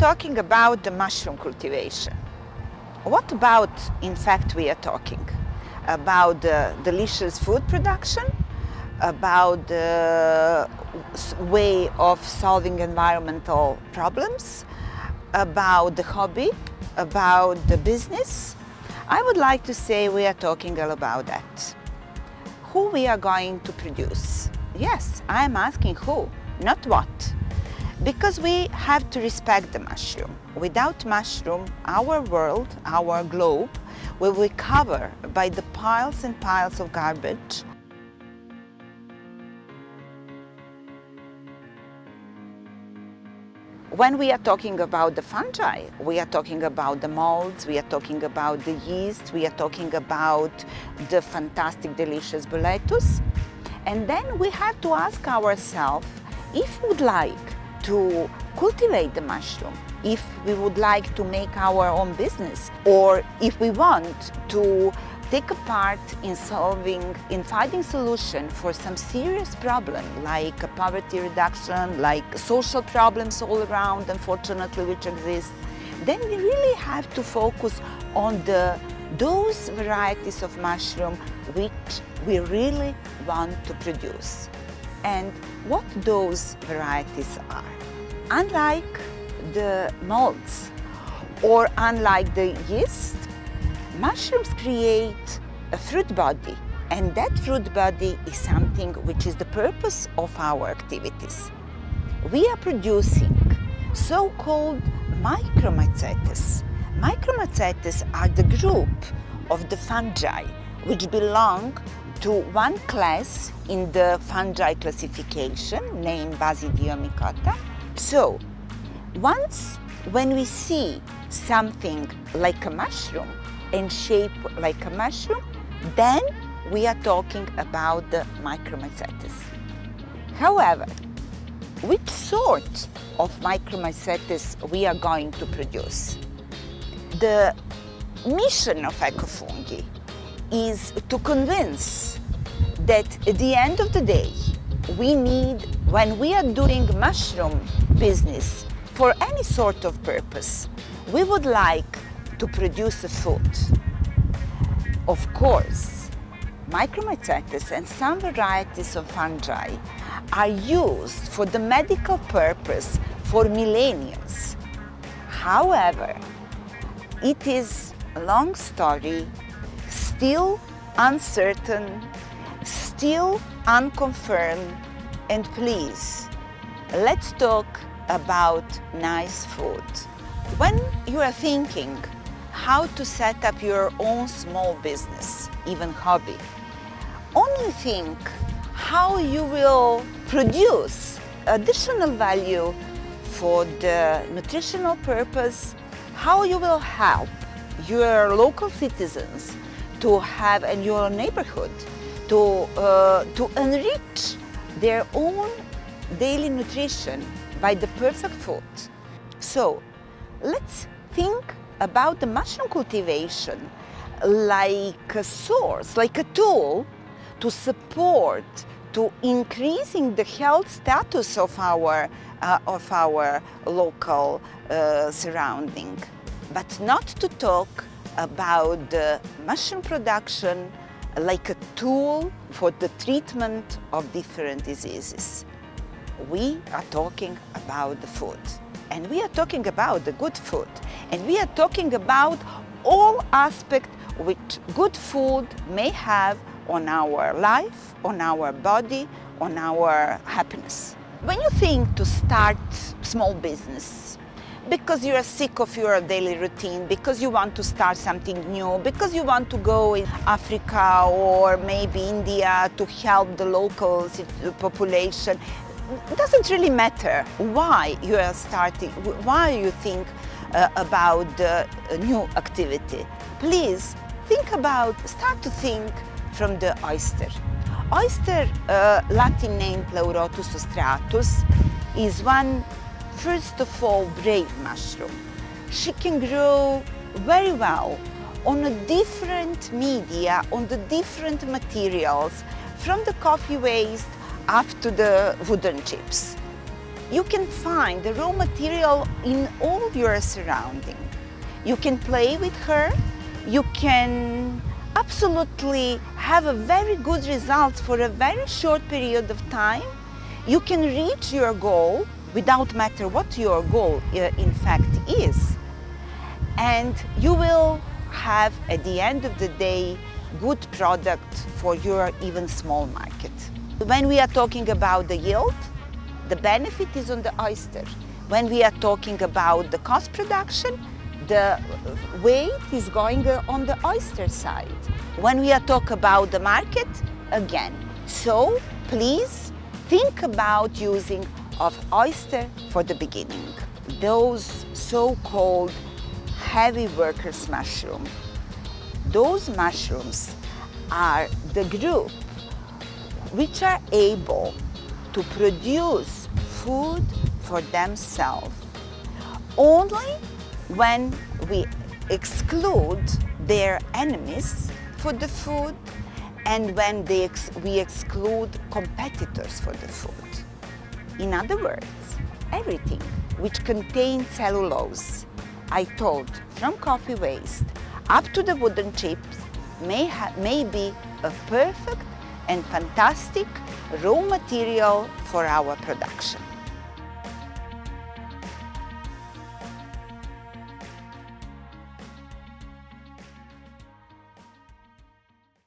talking about the mushroom cultivation. What about, in fact, we are talking? About the delicious food production, about the way of solving environmental problems, about the hobby, about the business. I would like to say we are talking all about that. Who we are going to produce? Yes, I am asking who, not what. Because we have to respect the mushroom. Without mushroom, our world, our globe, will be covered by the piles and piles of garbage. When we are talking about the fungi, we are talking about the molds, we are talking about the yeast, we are talking about the fantastic, delicious boletus. And then we have to ask ourselves if we would like to cultivate the mushroom, if we would like to make our own business, or if we want to take a part in finding solution for some serious problem like poverty reduction, like social problems all around, unfortunately, which exist, then we really have to focus on those varieties of mushroom which we really want to produce. And what those varieties are. Unlike the molds or unlike the yeast, mushrooms create a fruit body, and that fruit body is something which is the purpose of our activities. We are producing so-called micromycetes. Micromycetes are the group of the fungi which belong to one class in the fungi classification named Basidiomycota. So, when we see something like a mushroom and shape like a mushroom, then we are talking about the micromycetes. However, which sort of micromycetes we are going to produce? The mission of EKOFUNGI is to convince that at the end of the day, we need, when we are doing mushroom business for any sort of purpose, we would like to produce a food. Of course, micromycetes and some varieties of fungi are used for the medical purpose for millennia. However, it is a long story, still uncertain, still unconfirmed, and please, let's talk about nice food. When you are thinking how to set up your own small business, even hobby, only think how you will produce additional value for the nutritional purpose, how you will help your local citizens to have in your neighborhood to enrich their own daily nutrition by the perfect food. So let's think about the mushroom cultivation like a source, like a tool to support, to increasing the health status of our local surrounding, but not to talk about the mushroom production like a tool for the treatment of different diseases. We are talking about the food, and we are talking about the good food, and we are talking about all aspects which good food may have on our life, on our body, on our happiness. When you think to start small business, because you are sick of your daily routine, because you want to start something new, because you want to go in Africa or maybe India to help the local population, it doesn't really matter why you are starting, why you think about the new activity. Please start to think from the oyster. Oyster, Latin name Pleurotus ostratus, is one, first of all, brave mushroom. She can grow very well on a different media, on the different materials, from the coffee waste up to the wooden chips. you can find the raw material in all your surrounding. You can play with her, you can absolutely have a very good result for a very short period of time. You can reach your goal without matter what your goal in fact is. And you will have at the end of the day good product for your even small market. When we are talking about the yield, the benefit is on the oyster. When we are talking about the cost production, the weight is going on the oyster side. When we are talking about the market, again. So please think about using of oyster for the beginning. Those so-called heavy workers mushroom. Those mushrooms are the group which are able to produce food for themselves only when we exclude their enemies for the food and when we exclude competitors for the food. In other words, everything which contains cellulose, I told, from coffee waste up to the wooden chips, may be a perfect and fantastic raw material for our production.